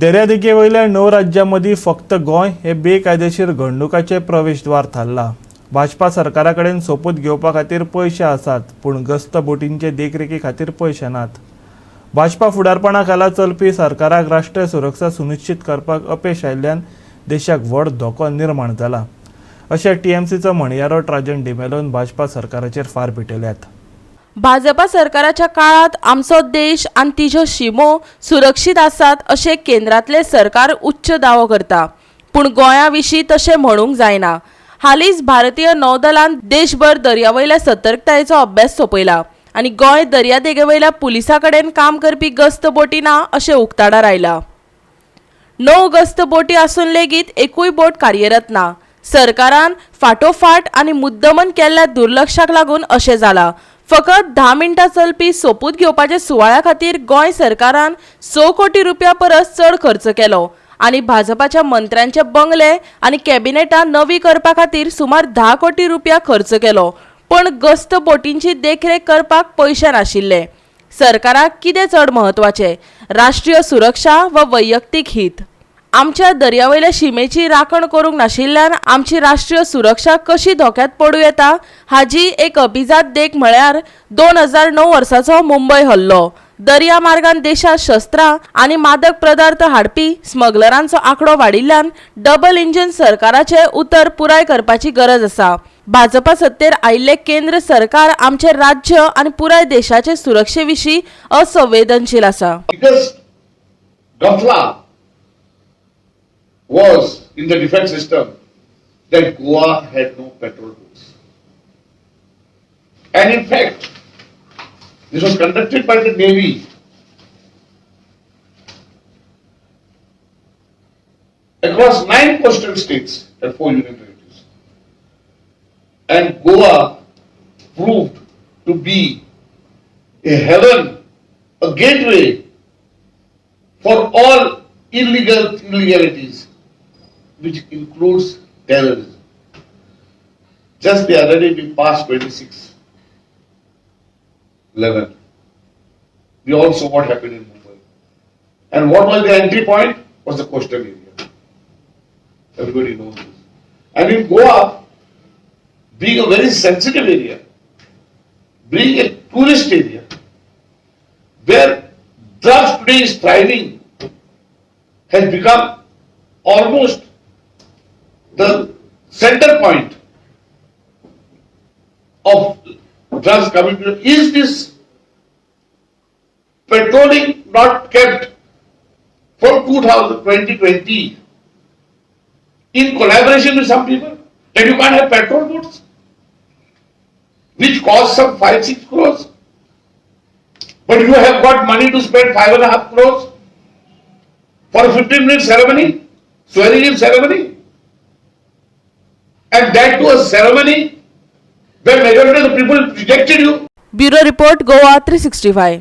दर्यादेगेवयल्या 9 राज्यांमदी फक्त गोंय हे बेकायदेशीर घडणुकाचे प्रवेशद्वार थारला। भाजपा सरकाराकडेन सोपूत घेवपा खातीर पैसे आसात, पूण गस्त बोटींचे देखरेखी खातीर पैसे नात। भाजपा फुडारपणा खाला चलपी सरकाराक राष्ट्रीय सुरक्षा सुनिश्चित करपाक अपेस आयिल्ल्यान देशाक व्हड धोको निर्माण जाला, अशें टीएमसीचो म्हणयारोट राजन डिमेलोन भाजपा सरकाराचेर फार पिटयल्यात। भाजपा सरकाराच्या काळात आमचो देश आणि तिच्यो शिमो सुरक्षीत आसात अशें केंद्रातले सरकार उच्च दावो करता, पूण गोंया विशीं तशें म्हणूंक जायना। हालींच भारतीय नौदलान देशभर दर्यावयल्या सतर्कतायेचो अभ्यास सोपयला आनी गोंय दर्यादेगेवयल्या पुलिसां कडेन काम करपी गस्त बोटी ना अशें उक्ताडार आयला। 9 गस्त बोटी आसून लेगीत एकूय बोट कार्यरत ना। सरकारान फाटोफाट आनी मुद्दमन केल्ल्या दुर्लक्षाक लागून अशें जाला। फकत 10 मिनटां चलपी सोपूत घेवपाच्या सुवाळ्या खातीर गोंय सरकारान 100 कोटी रुपया परस चड खर्च केलो आनी भाजपाच्या मंत्र्यांचे बंगले आनी कॅबिनेटां नवी करपा खातीर सुमार 10 कोटी रुपया खर्च केलो, पण गस्त बोटींची देखरेख करपाक पैसे नाशिल्ले। सरकाराक कितें चड म्हत्वाचें, राष्ट्रीय सुरक्षा वा वैयक्तीक हित? आमच्या दर्यावयल्या शिमेची राखण करूंक नाशिल्ल्यान आमची राष्ट्रीय सुरक्षा कशी धोक्यात पडूं येता हाजी एक अभिजात देख म्हळ्यार 2009 वर्साचो मुंबय हल्लो। दर्या मार्गान देशात शस्त्रां आनी मादक पदार्थ हाडपी स्मगलरांचो आंकडो वाडिल्ल्यान डबल इंजिन सरकाराचे उतर पुराय करपाची गरज आसा। भाजपा सत्तेर आयिल्ले केंद्र सरकार आमचे राज्य आनी पुराय देशाचे सुरक्षे विशीं असंवेदनशील आसा। Was in the defense system that Goa had no petrol boats. And in fact, this was conducted by the Navy. Across 9 coastal states and 4 union territories. And Goa proved to be a heaven, a gateway for all illegalities, which includes terrorism. Just the other day we passed 26/11. We all saw what happened in Mumbai. And what was the entry point? Was the coastal area. Everybody knows this. And in Goa, being a very sensitive area, being a tourist area, where drugs today is thriving, has become almost the center point of drugs coming to. Is this patrolling not kept from 2020 in collaboration with some people that you can't have petrol boats which cost some 5-6 crores, but you have got money to spend 5.5 crores for a 15-minute ceremony, swearing in ceremony, and that to a ceremony where majority of the people rejected you. Bureau Report, Goa 365.